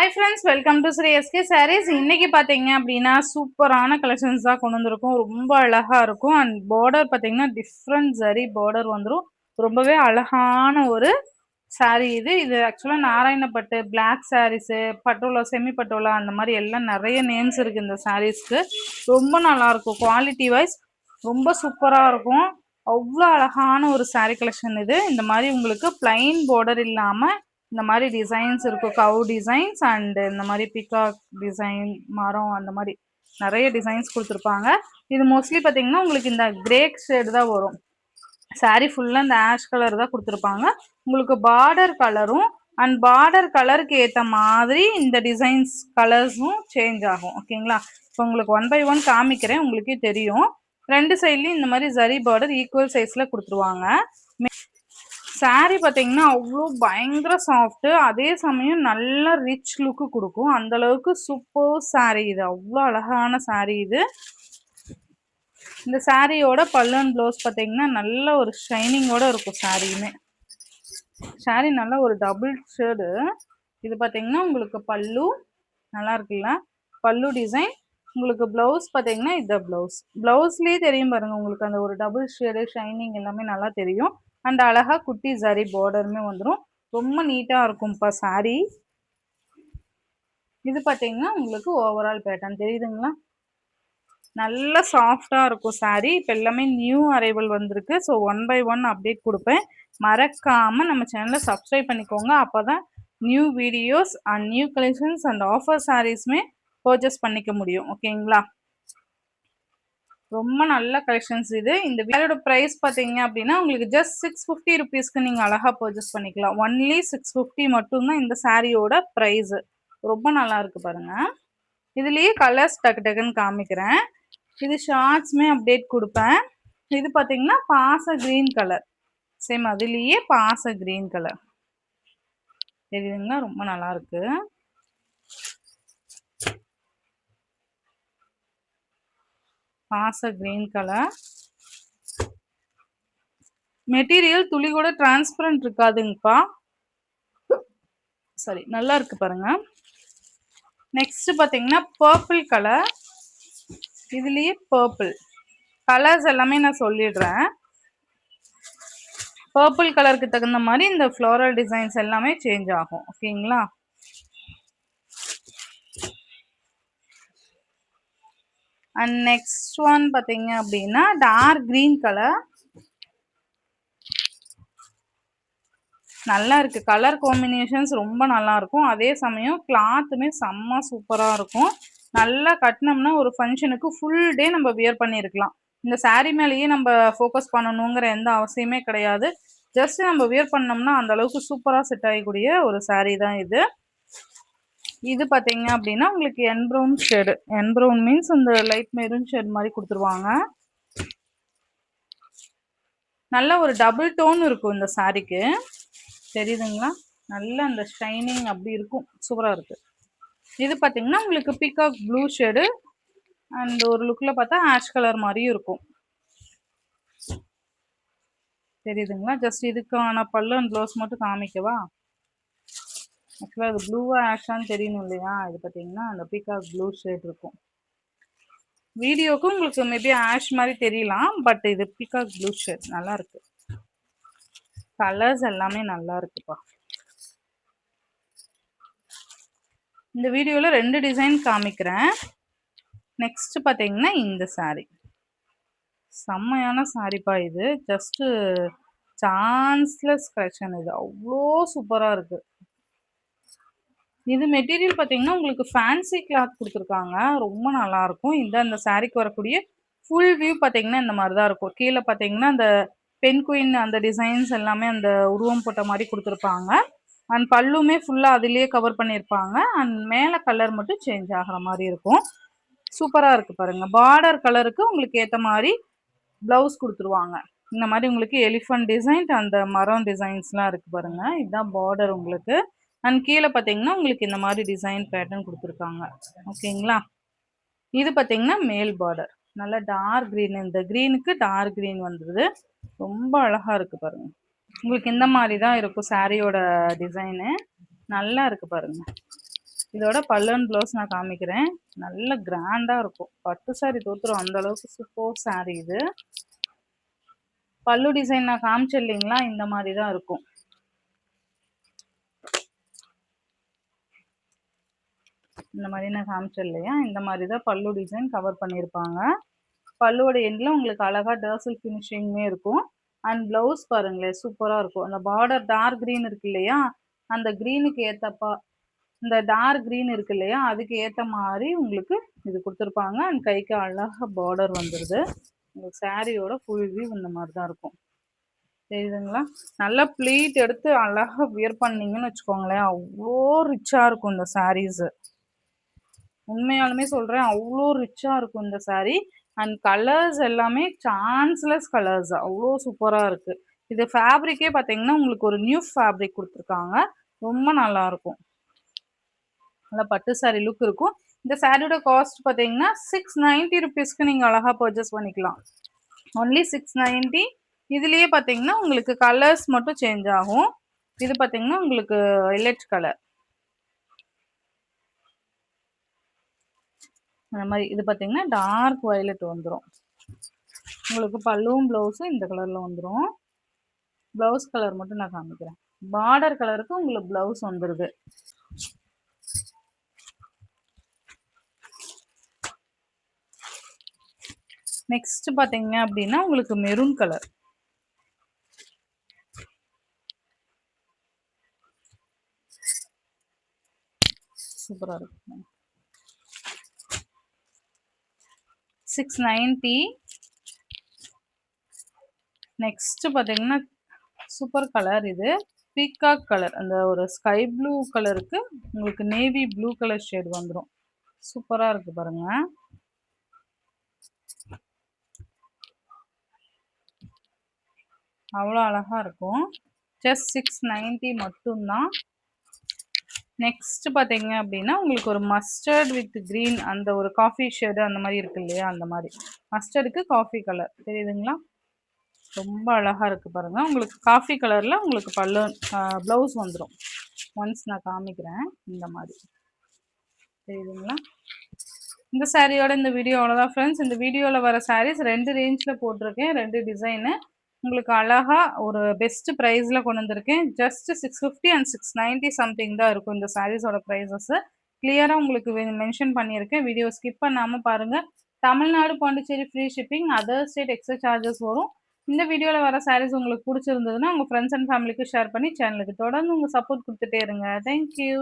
Hi friends, welcome to Sri SK Sarees. இன்னைக்கு பார்த்தீங்க அப்படின்னா சூப்பரான கலெக்ஷன்ஸ் தான் கொண்டு வந்திருக்கோம். ரொம்ப அழகா இருக்கும். அண்ட் பார்டர் பார்த்தீங்கன்னா டிஃப்ரெண்ட் ஜரி பார்டர் வந்துடும். ரொம்பவே அழகான ஒரு சாரீ இது. இது ஆக்சுவலாக நாராயணப்பட்டு, பிளாக் சாரீஸு, பட்டோலா, செமி பட்டோலா அந்த மாதிரி எல்லாம் நிறைய நேம்ஸ் இருக்குது இந்த சாரீஸ்க்கு. ரொம்ப நல்லாயிருக்கும். குவாலிட்டி வைஸ் ரொம்ப சூப்பராக இருக்கும். அவ்வளோ அழகான ஒரு சாரீ கலெக்ஷன் இது. இந்த மாதிரி உங்களுக்கு பிளைன் பார்டர் இல்லாமல் இந்த மாதிரி டிசைன்ஸ் இருக்கும். கவு டிசைன்ஸ் அண்ட் இந்த மாதிரி பிகாக் டிசைன், மரம், அந்த மாதிரி நிறைய டிசைன்ஸ் கொடுத்துருப்பாங்க. இது மோஸ்ட்லி பார்த்தீங்கன்னா உங்களுக்கு இந்த கிரே ஷேடு தான் வரும். சாரீ ஃபுல்லாக இந்த ஆஷ் கலர் தான் கொடுத்துருப்பாங்க. உங்களுக்கு பார்டர் கலரும் அண்ட் பார்டர் கலருக்கு ஏற்ற மாதிரி இந்த டிசைன்ஸ் கலர்ஸும் சேஞ்ச் ஆகும். ஓகேங்களா? இப்போ உங்களுக்கு 1 by 1 காமிக்கிறேன், உங்களுக்கே தெரியும். ரெண்டு சைட்லேயும் இந்த மாதிரி ஜரி பார்டர் ஈக்குவல் சைஸில் கொடுத்துருவாங்க. சாரீ பார்த்தீங்கன்னா அவ்வளோ பயங்கர சாஃப்ட்டு, அதே சமயம் நல்ல ரிச் லுக்கு கொடுக்கும். அந்தளவுக்கு சூப்பர் சாரீ இது. அவ்வளோ அழகான சாரீ இது. இந்த சாரியோட பல்லு அண்ட் ப்ளவுஸ் பார்த்தீங்கன்னா நல்ல ஒரு ஷைனிங்கோட இருக்கும். சாரியுமே சாரீ நல்ல ஒரு டபுள் ஷேடு. இது பார்த்தீங்கன்னா உங்களுக்கு பல்லு நல்லா இருக்குல்ல, பல்லு டிசைன். உங்களுக்கு ப்ளவுஸ் பார்த்தீங்கன்னா இதுதான் ப்ளவுஸ். ப்ளவுஸ்லேயே தெரியும் பாருங்கள் உங்களுக்கு அந்த ஒரு டபுள் ஷேடு ஷைனிங் எல்லாமே நல்லா தெரியும். அண்ட் அழகாக குட்டி ஜரி பார்டருமே வந்துடும். ரொம்ப நீட்டாக இருக்கும்ப்பா சாரீ. இது பார்த்தீங்கன்னா உங்களுக்கு ஓவரால் பேட்டர்ன் தெரியுதுங்களா? நல்ல சாஃப்டாக இருக்கும் சாரீ. இப்போ எல்லாமே நியூ அரைவல் வந்திருக்கு. ஸோ 1 by 1 அப்டேட் கொடுப்பேன். மறக்காமல் நம்ம சேனலை சப்ஸ்கிரைப் பண்ணிக்கோங்க. அப்போ தான் new videos and new collections and offer சாரீஸுமே பர்ச்சேஸ் பண்ணிக்க முடியும். ஓகேங்களா? ரொம்ப நல்ல கலெக்ஷன்ஸ் இது. இந்த வீடியோட ப்ரைஸ் பார்த்தீங்க அப்படின்னா உங்களுக்கு ஜஸ்ட் 650 ருபீஸ்க்கு நீங்கள் அழகாக பர்ச்சேஸ் பண்ணிக்கலாம். ஒன்லி 650 மட்டும்தான் இந்த சாரியோட ப்ரைஸு. ரொம்ப நல்லா இருக்கு பாருங்கள். இதுலேயே கலர்ஸ் டக்கு டக்குன்னு காமிக்கிறேன். இது ஷார்ட்ஸுமே அப்டேட் கொடுப்பேன். இது பார்த்தீங்கன்னா பாச க்ரீன் கலர். சேம் அதுலேயே பாச க்ரீன் கலர் தெரியுதுங்களா? ரொம்ப நல்லா இருக்கு. பாச க்ரீன் கலர் மெட்டீரியல் துளி கூட டிரான்ஸ்பரண்ட் இருக்காதுங்கப்பா. சரி, நல்லா இருக்கு பாருங்க. நெக்ஸ்ட் பார்த்தீங்கன்னா பர்பிள் கலர். இதுலேயே பர்பிள் கலர்ஸ் எல்லாமே நான் சொல்லிடுறேன். பர்பிள் கலருக்கு தகுந்த மாதிரி இந்த ஃப்ளோரல் டிசைன்ஸ் எல்லாமே சேஞ்ச் ஆகும். ஓகேங்களா? அண்ட் நெக்ஸ்ட் ஒன் பார்த்தீங்க அப்படின்னா டார்க் க்ரீன் கலர். நல்லா இருக்கு. கலர் காம்பினேஷன்ஸ் ரொம்ப நல்லா இருக்கும். அதே சமயம் கிளாத்துமே செம்ம சூப்பராக இருக்கும். நல்லா கட்டினோம்னா ஒரு ஃபங்க்ஷனுக்கு ஃபுல் டே நம்ம வியர் பண்ணியிருக்கலாம். இந்த சாரீ மேலேயே நம்ம ஃபோக்கஸ் பண்ணணுங்கிற எந்த அவசியமே கிடையாது. ஜஸ்ட் நம்ம வியர் பண்ணோம்னா அந்த அளவுக்கு சூப்பராக செட் ஆகக்கூடிய ஒரு சாரீ தான் இது. இது பார்த்தீங்க அப்படின்னா உங்களுக்கு என் ப்ரௌன் ஷேடு. என் ப்ரௌன் மீன்ஸ் இந்த லைட் மெரூன் ஷேட் மாதிரி கொடுத்துருவாங்க. நல்ல ஒரு டபுள் டோன் இருக்கும் இந்த சாரீக்கு. தெரியுதுங்களா? நல்ல அந்த ஷைனிங் அப்படி இருக்கும். சூப்பராக இருக்குது. இது பார்த்தீங்கன்னா உங்களுக்கு பீகாக் ப்ளூ ஷேடு அண்ட் ஒரு லுக்கில் பார்த்தா ஆஷ் கலர் மாதிரியும் இருக்கும். தெரியுதுங்களா? ஜஸ்ட் இதுக்கான பல்லு அண்ட் ப்ளவுஸ் மட்டும் காமிக்கவா? ஆக்சுவலாக அது ப்ளூவாக ஆஷான்னு தெரியணும் இல்லையா? இது பார்த்தீங்கன்னா அந்த பீகாக் ப்ளூ ஷேட் இருக்கும். வீடியோக்கு உங்களுக்கு மேபி ஆஷ் மாதிரி தெரியலாம், பட் இது பீகாக் ப்ளூ ஷேட் நல்லா இருக்கு. கலர்ஸ் எல்லாமே நல்லா இருக்குப்பா. இந்த வீடியோவில் 2 டிசைன் காமிக்கிறேன். நெக்ஸ்ட் பார்த்தீங்கன்னா இந்த சாரீ செம்மையான சாரிப்பா. இது ஜஸ்ட்டு சான்ஸ்லெஸ் கலெக்ஷன். இது அவ்வளோ சூப்பராக இருக்குது. இது மெட்டீரியல் பார்த்தீங்கன்னா உங்களுக்கு ஃபேன்சி கிளாத் கொடுத்துருக்காங்க. ரொம்ப நல்லாயிருக்கும். இந்த அந்த சாரீக்கு வரக்கூடிய ஃபுல் வியூ பார்த்தீங்கன்னா இந்த மாதிரி தான் இருக்கும். கீழே பார்த்தீங்கன்னா அந்த பென் குயின் அந்த டிசைன்ஸ் எல்லாமே அந்த உருவம் போட்ட மாதிரி கொடுத்துருப்பாங்க. அண்ட் பல்லுமே ஃபுல்லாக அதிலேயே கவர் பண்ணியிருப்பாங்க. அண்ட் மேலே கலர் மட்டும் சேஞ்ச் ஆகிற மாதிரி இருக்கும். சூப்பராக இருக்குது பாருங்கள். பார்டர் கலருக்கு உங்களுக்கு ஏற்ற மாதிரி ப்ளவுஸ் கொடுத்துருவாங்க. இந்த மாதிரி உங்களுக்கு எலிஃபண்ட் டிசைன் அந்த மரம் டிசைன்ஸ்லாம் இருக்குது பாருங்கள். இதுதான் பார்டர் உங்களுக்கு. அண்ட் கீழே பார்த்தீங்கன்னா உங்களுக்கு இந்த மாதிரி டிசைன் பேட்டர்ன் கொடுத்துருக்காங்க. ஓகேங்களா? இது பார்த்தீங்கன்னா மேல் பார்டர் நல்லா டார்க் க்ரீன். இந்த க்ரீனுக்கு டார்க் க்ரீன் வந்துடுது. ரொம்ப அழகாக இருக்குது பாருங்கள். உங்களுக்கு இந்த மாதிரி தான் இருக்கும் சாரியோட டிசைனு. நல்லா இருக்குது பாருங்கள். இதோட பல்லு அண்ட் ப்ளவுஸ் நான் காமிக்கிறேன். நல்ல கிராண்டா இருக்கும். பட்டு சாரி தோத்துரும் அந்த அளவுக்கு சூப்பர் சாரி இது. பல்லு டிசைன் நான் காமிச்சேன் இல்லைங்களா, இந்த மாதிரி தான் இருக்கும். இந்த மாதிரி நான் காமிச்சேன் இல்லையா, இந்த மாதிரி தான் பல்லு டிசைன் கவர் பண்ணியிருப்பாங்க. பல்லுவோட எண்டில் உங்களுக்கு அழகாக டர்சல் ஃபினிஷிங்குமே இருக்கும். அண்ட் ப்ளவுஸ் பாருங்களேன் சூப்பராக இருக்கும். அந்த பார்டர் டார்க் க்ரீன் இருக்கு இல்லையா, அந்த க்ரீனுக்கு ஏற்றப்பா இந்த டார்க் க்ரீன் இருக்கு இல்லையா, அதுக்கு ஏற்ற மாதிரி உங்களுக்கு இது கொடுத்துருப்பாங்க. அண்ட் கைக்கு அழகாக பார்டர் வந்துடுது. உங்களுக்கு சாரியோட ஃபுல் வியூ இந்த மாதிரி தான் இருக்கும். தெரியுதுங்களா? நல்லா ப்ளீட் எடுத்து அழகாக வியர் பண்ணீங்கன்னு வச்சுக்கோங்களேன், அவ்வளோ ரிச்சாக இருக்கும் இந்த சாரீஸு. உண்மையாலுமே சொல்கிறேன், அவ்வளோ ரிச்சாக இருக்கும் இந்த சாரீ. அண்ட் கலர்ஸ் எல்லாமே சான்ஸ்லெஸ் கலர்ஸ், அவ்வளோ சூப்பராக இருக்குது. இது ஃபேப்ரிக்கே பார்த்தீங்கன்னா உங்களுக்கு ஒரு நியூ ஃபேப்ரிக் கொடுத்துருக்காங்க. ரொம்ப நல்லாயிருக்கும். நல்லா பட்டு சாரீ லுக் இருக்கும். இந்த சாரியோட காஸ்ட் பார்த்தீங்கன்னா 690 ருபீஸ்க்கு நீங்கள் அழகாக பர்ச்சேஸ் பண்ணிக்கலாம். ஒன்லி 690. இதுலேயே பார்த்தீங்கன்னா உங்களுக்கு கலர்ஸ் மட்டும் சேஞ்ச் ஆகும். இது பார்த்தீங்கன்னா உங்களுக்கு வயலட் கலர், அந்த மாதிரி. இது பார்த்தீங்கன்னா டார்க் வயலட் வந்துடும். உங்களுக்கு பல்லுவும் ப்ளவுஸும் இந்த கலரில் வந்துடும். ப்ளவுஸ் கலர் மட்டும் நான் காமிக்கிறேன். பார்டர் கலருக்கு உங்களுக்கு ப்ளவுஸ் வந்துடுது. நெக்ஸ்ட் பார்த்தீங்க அப்படின்னா உங்களுக்கு மெரூன் கலர். சூப்பராக இருக்கு. 690. நெக்ஸ்ட் பார்த்தீங்கன்னா சூப்பர் கலர். இது பீகாக் கலர், அந்த ஒரு ஸ்கை ப்ளூ கலருக்கு உங்களுக்கு நேவி ப்ளூ கலர் ஷேட் வந்துடும். சூப்பராக இருக்குது பாருங்க. அவ்வளோ அழகாக இருக்கும். ஜஸ்ட் 690 மட்டும்தான். நெக்ஸ்ட் பார்த்தீங்க அப்படின்னா உங்களுக்கு ஒரு மஸ்டர்ட் வித் க்ரீன், அந்த ஒரு காஃபி ஷேடு அந்த மாதிரி இருக்கு இல்லையா, அந்த மாதிரி மஸ்டர்டுக்கு காஃபி கலர் தெரியுதுங்களா, ரொம்ப அழகாக இருக்குது பாருங்கள். உங்களுக்கு காஃபி கலரில் உங்களுக்கு பல்லு ப்ளவுஸ் வந்துடும். ஒன்ஸ் நான் காமிக்கிறேன். இந்த மாதிரி தெரியுதுங்களா. இந்த சாரியோட இந்த வீடியோ அவ்வளோதான் ஃப்ரெண்ட்ஸ். இந்த வீடியோவில் வர சாரீஸ் 2 ரேஞ்சில் போட்டிருக்கேன், 2 டிசைனு. உங்களுக்கு அழகாக ஒரு பெஸ்ட் ப்ரைஸில் கொண்டு வந்திருக்கேன். ஜஸ்ட் 650 அண்ட் 690 சம்திங் தான் இருக்கும் இந்த சாரீஸோட ப்ரைஸஸ்ஸு. கிளியராக உங்களுக்கு மென்ஷன் பண்ணியிருக்கேன். வீடியோ ஸ்கிப் பண்ணாமல் பாருங்கள். Tamil Nadu, Pondicherry free shipping, other state extra charges வரும். இந்த வீடியோவில் வர சாரீஸ் உங்களுக்கு பிடிச்சிருந்ததுன்னா உங்கள் ஃப்ரெண்ட்ஸ் அண்ட் ஃபேமிலிக்கு ஷேர் பண்ணி சேனலுக்கு தொடர்ந்து உங்கள் சப்போர்ட் கொடுத்துட்டே இருங்க. தேங்க்யூ.